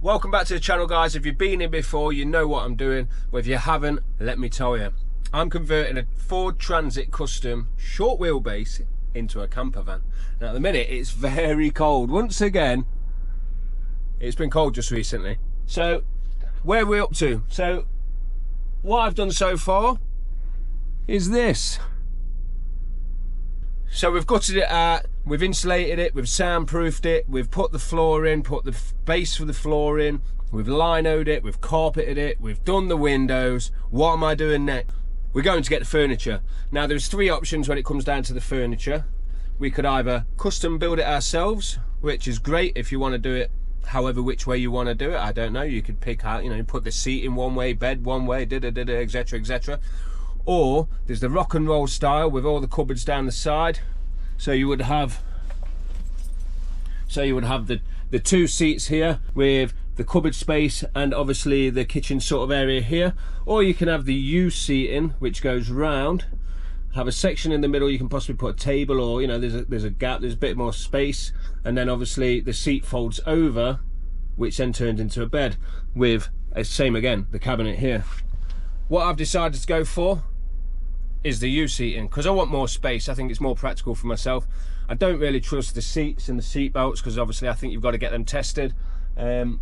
Welcome back to the channel, guys. If you've been here before, you know what I'm doing, but if you haven't, let me tell you. I'm converting a Ford Transit Custom short wheelbase into a camper van. Now at the minute it's very cold. Once again, it's been cold just recently. So where are we up to? So what I've done so far is this. So we've gutted it out, we've insulated it, we've soundproofed it, we've put the floor in, put the base for the floor in, we've linoed it, we've carpeted it, we've done the windows. What am I doing next? We're going to get the furniture. Now there's three options when it comes down to the furniture. We could either custom build it ourselves, which is great if you want to do it however which way you want to do it. I don't know, you could pick out, you know, put the seat in one way, bed one way, etc, etc. Or there's the rock and roll style with all the cupboards down the side. So you would have the two seats here with the cupboard space and obviously the kitchen sort of area here. Or you can have the U seating, which goes round, have a section in the middle. You can possibly put a table, or you know, there's a gap, there's a bit more space, and then obviously the seat folds over, which then turns into a bed with same again, the cabinet here. What I've decided to go for is the U seating because I want more space. I think it's more practical for myself. I don't really trust the seats and the seat belts because obviously I think you've got to get them tested. And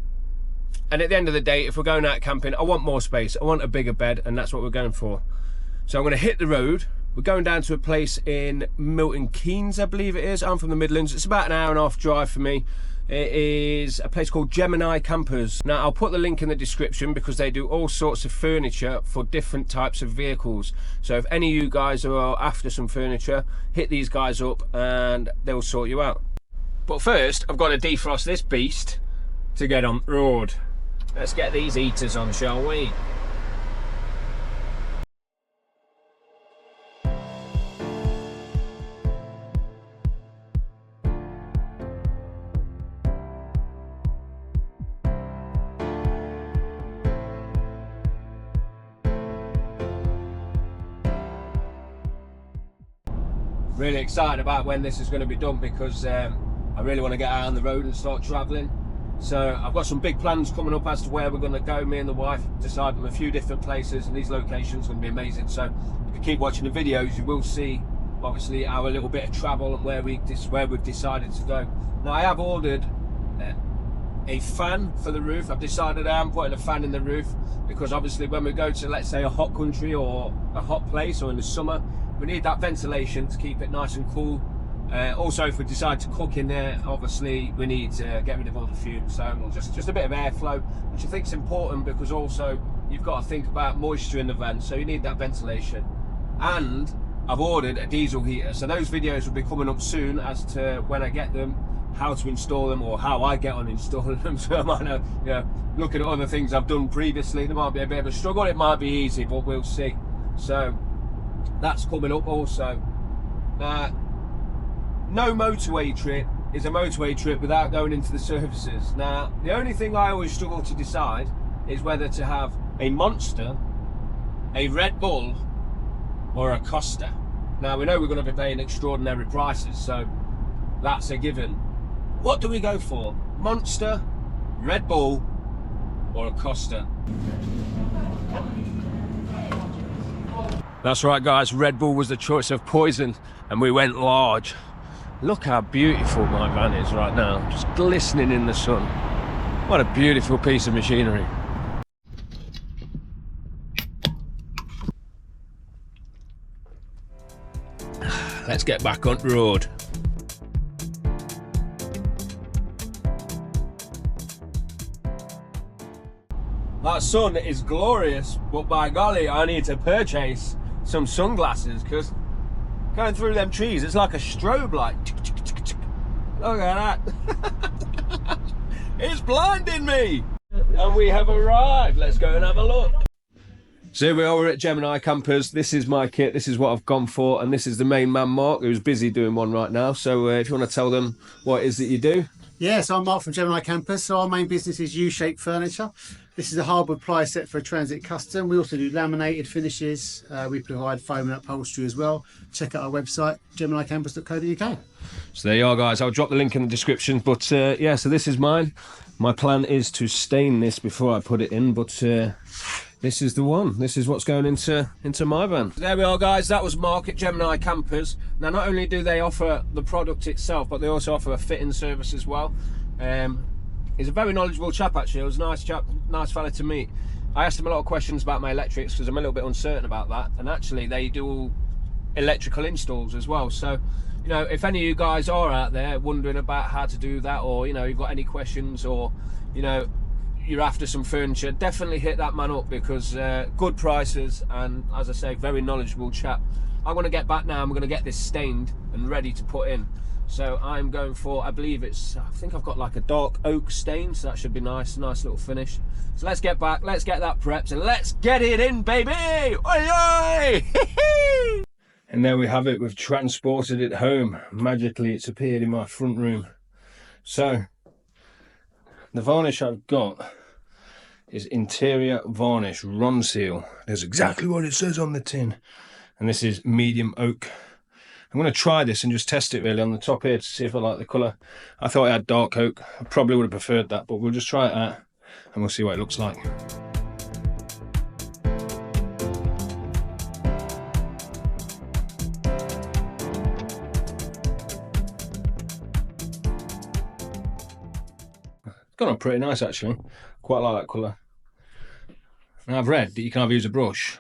at the end of the day, if we're going out camping, I want more space. I want a bigger bed, and that's what we're going for. So I'm going to hit the road. We're going down to a place in Milton Keynes, I believe it is. I'm from the Midlands. It's about an hour and a half drive for me. It is a place called Gemini Campers. Now I'll put the link in the description because they do all sorts of furniture for different types of vehicles. So if any of you guys are after some furniture, hit these guys up and they'll sort you out. But first, I've got to defrost this beast to get on the road. Let's get these heaters on, shall we? Really excited about when this is going to be done because I really want to get out on the road and start travelling. So I've got some big plans coming up as to where we're going to go. Me and the wife decided on a few different places, and these locations are going to be amazing. So if you keep watching the videos, you will see obviously our little bit of travel and where we've decided to go. Now I have ordered a fan for the roof. I've decided I'm putting a fan in the roof because obviously when we go to, let's say, a hot country or a hot place, or in the summer, we need that ventilation to keep it nice and cool. Also, if we decide to cook in there, obviously we need to get rid of all the fumes, so just a bit of airflow, which I think is important because also you've got to think about moisture in the van, so you need that ventilation. And I've ordered a diesel heater, so those videos will be coming up soon as to when I get them, how to install them, or how I get on installing them. So I might know, you know, looking at other things I've done previously, there might be a bit of a struggle. It might be easy, but we'll see. So that's coming up also. No motorway trip is a motorway trip without going into the services. Now, the only thing I always struggle to decide is whether to have a Monster, a Red Bull, or a Costa. Now, we know we're going to be paying extraordinary prices, so that's a given. What do we go for? Monster, Red Bull, or a Costa? That's right, guys, Red Bull was the choice of poison, and we went large. Look how beautiful my van is right now, just glistening in the sun. What a beautiful piece of machinery. Let's get back on the road. That sun is glorious, but by golly, I need to purchase some sunglasses because going through them trees, it's like a strobe light. Look at that. It's blinding me. And we have arrived. Let's go and have a look. So here we are, we're at Gemini Campers. This is my kit, this is what I've gone for, and this is the main man, Mark, who's busy doing one right now. So if you want to tell them what it is that you do. Yeah, so I'm Mark from Gemini Campers. So our main business is U-shaped furniture. This is a hardwood ply set for a Transit Custom. We also do laminated finishes. We provide foam and upholstery as well. Check out our website, geminicampers.co.uk. So there you are, guys. I'll drop the link in the description. But yeah, so this is mine. My plan is to stain this before I put it in, but this is the one. This is what's going into my van. There we are, guys. That was Mark at Gemini Campers. Now, not only do they offer the product itself, but they also offer a fitting service as well. He's a very knowledgeable chap, actually. He was a nice chap, nice fella to meet. I asked him a lot of questions about my electrics because I'm a little bit uncertain about that. And actually, they do electrical installs as well. So, you know, if any of you guys are out there wondering about how to do that, or, you know, you've got any questions, or, you know, you're after some furniture, definitely hit that man up, because good prices, and as I say, very knowledgeable chap. I'm going to get back now. I'm going to get this stained and ready to put in. So I'm going for, I believe it's, I think I've got like a dark oak stain, so that should be nice little finish. So let's get back, let's get that prepped, and let's get it in, baby! Oi, oi! And there we have it. We've transported it home. Magically, it's appeared in my front room. So the varnish I've got is Interior Varnish Ronseal. There's exactly what it says on the tin. And this is medium oak. I'm going to try this and just test it really on the top here to see if I like the colour. I thought it had dark oak. I probably would have preferred that, but we'll just try it out and we'll see what it looks like. It's gone on pretty nice, actually. Quite like that colour. Now, I've read that you can either use a brush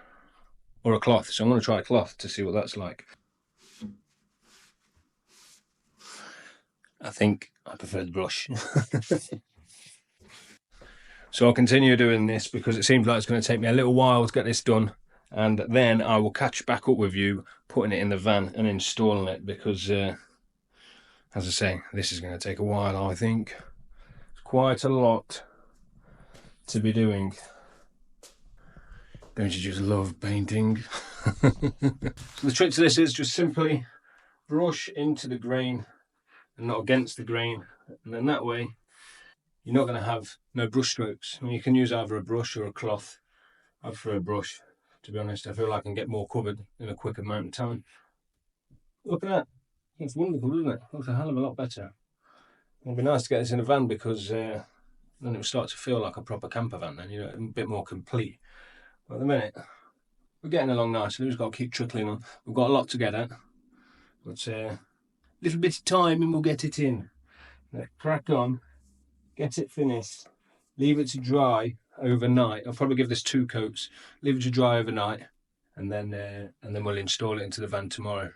or a cloth, so I'm going to try a cloth to see what that's like. I think I prefer the brush. So I'll continue doing this because it seems like it's going to take me a little while to get this done, and then I will catch back up with you putting it in the van and installing it, because as I say, this is going to take a while. I think it's quite a lot to be doing. Don't you just love painting? So the trick to this is just simply brush into the grain and not against the grain, and then that way you're not going to have no brush strokes. I mean, you can use either a brush or a cloth. I prefer a brush, to be honest. I feel like I can get more covered in a quick amount of time. Look at that. It's wonderful, isn't it? Looks a hell of a lot better. It'd be nice to get this in a van, because then it will start to feel like a proper camper van then, you know, a bit more complete. But at the minute, we're getting along nicely. We've just got to keep trickling on. We've got a lot to get at, but little bit of time and we'll get it in. Let's crack on, get it finished, leave it to dry overnight. I'll probably give this 2 coats, leave it to dry overnight, and then we'll install it into the van tomorrow.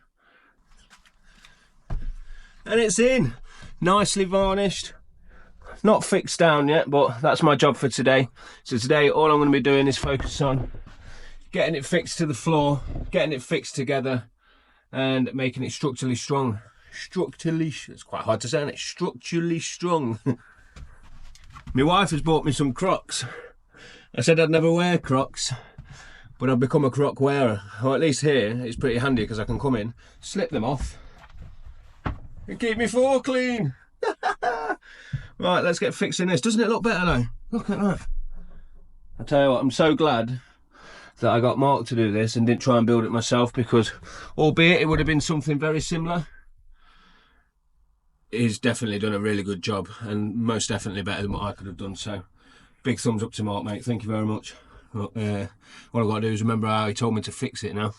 And it's in, nicely varnished. Not fixed down yet, but that's my job for today. So today all I'm going to be doing is focus on getting it fixed to the floor, getting it fixed together, and making it structurally strong. It's quite hard to say, isn't it? Structurally strong. My wife has bought me some Crocs. I said I'd never wear Crocs, but I've become a Croc wearer. Or at least here it's pretty handy, because I can come in, slip them off, and keep my floor clean. Right, let's get fixing this. Doesn't it look better though? Look at that. I tell you what, I'm so glad that I got Mark to do this and didn't try and build it myself, because albeit it would have been something very similar, he's definitely done a really good job, and most definitely better than what I could have done. So big thumbs up to Mark, mate. Thank you very much. But, what I've got to do is remember how he told me to fix it now.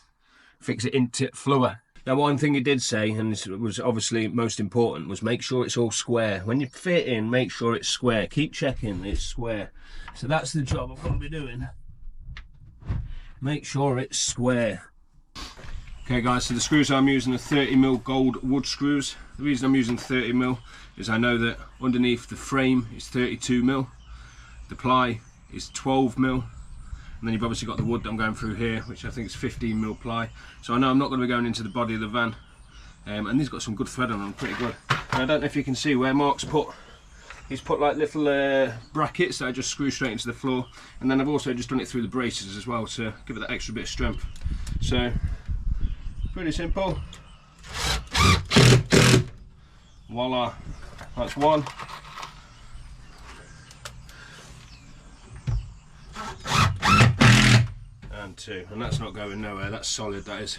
Fix it into floor. Now, one thing he did say, and this was obviously most important, was make sure it's all square. When you fit in, make sure it's square. Keep checking it's square. So that's the job I'm going to be doing. Make sure it's square. Okay guys, so the screws I'm using are 30mm gold wood screws. The reason I'm using 30mm is I know that underneath the frame is 32mm, the ply is 12mm, and then you've obviously got the wood that I'm going through here, which I think is 15mm ply. So I know I'm not going to be going into the body of the van, and these got some good thread on them, pretty good. And I don't know if you can see where Mark's put, he's put like little brackets that I just screw straight into the floor, and then I've also just done it through the braces as well to give it that extra bit of strength. So pretty simple. Voila, that's one. And two, and that's not going nowhere, that's solid, that is.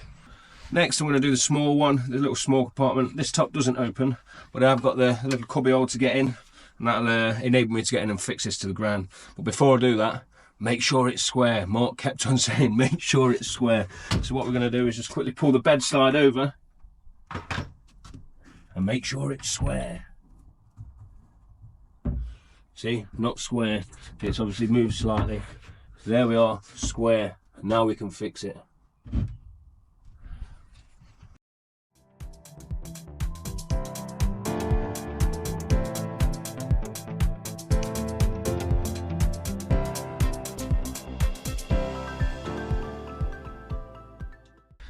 Next I'm going to do the small one, the little small compartment. This top doesn't open, but I've got the little cubby hole to get in, and that'll enable me to get in and fix this to the ground. But before I do that, make sure it's square. Mark kept on saying make sure it's square. So what we're going to do is just quickly pull the bed slide over and make sure it's square. See, not square, it's obviously moved slightly. There we are, square. Now we can fix it.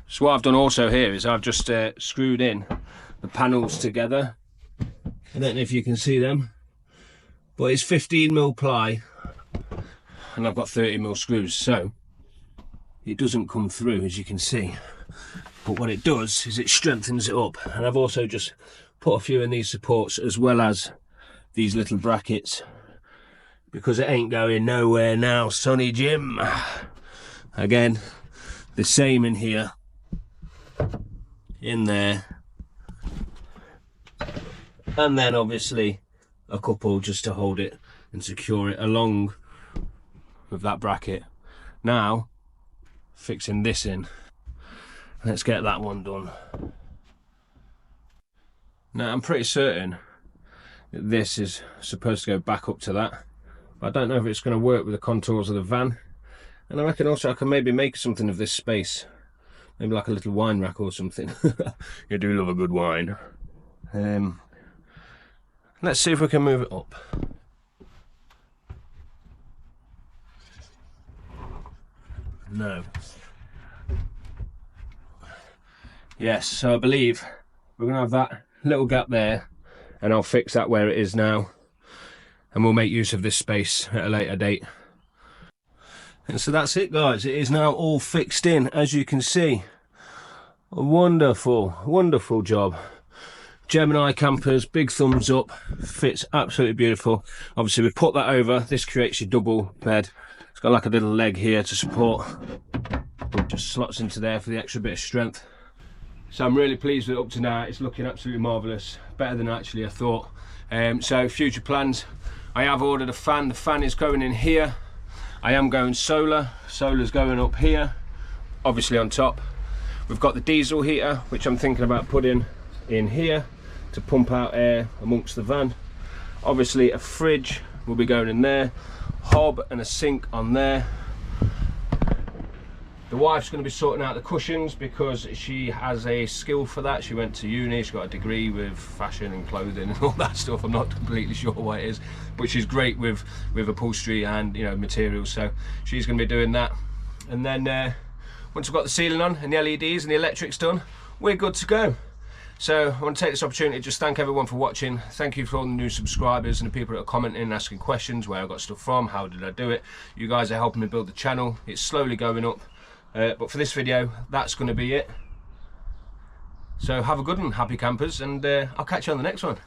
So what I've done also here is I've just screwed in the panels together. I don't know if you can see them, but it's 15mm ply and I've got 30mm screws, so it doesn't come through, as you can see. But what it does is it strengthens it up. And I've also just put a few in these supports as well as these little brackets, because it ain't going nowhere now, Sonny Jim. Again, the same in here, in there, and then obviously a couple just to hold it and secure it along with that bracket. Now fixing this in, let's get that one done. Now I'm pretty certain that this is supposed to go back up to that, but I don't know if it's going to work with the contours of the van. And I reckon also I can maybe make something of this space, maybe like a little wine rack or something. You do love a good wine. Let's see if we can move it up. No. Yes, so I believe we're going to have that little gap there, and I'll fix that where it is now, and we'll make use of this space at a later date. And so that's it, guys. It is now all fixed in, as you can see. A wonderful, wonderful job. Gemini campers, big thumbs up. Fits absolutely beautiful. Obviously we put that over. This creates your double bed. It's got like a little leg here to support. It just slots into there for the extra bit of strength. So I'm really pleased with it up to now. It's looking absolutely marvellous. Better than actually I thought. So future plans, I have ordered a fan. The fan is going in here. I am going solar. Solar's going up here, obviously on top. We've got the diesel heater, which I'm thinking about putting in here to pump out air amongst the van. Obviously a fridge will be going in there, hob and a sink on there. The wife's going to be sorting out the cushions because she has a skill for that. She went to uni, she's got a degree with fashion and clothing and all that stuff. I'm not completely sure what it is, but she's great with upholstery and, you know, materials, so she's going to be doing that. And then once we've got the ceiling on and the LEDs and the electrics done, we're good to go. So I want to take this opportunity to just thank everyone for watching. Thank you for all the new subscribers and the people that are commenting and asking questions, where I got stuff from, how did I do it. You guys are helping me build the channel. It's slowly going up. But for this video, that's going to be it. So have a good one, happy campers, and I'll catch you on the next one.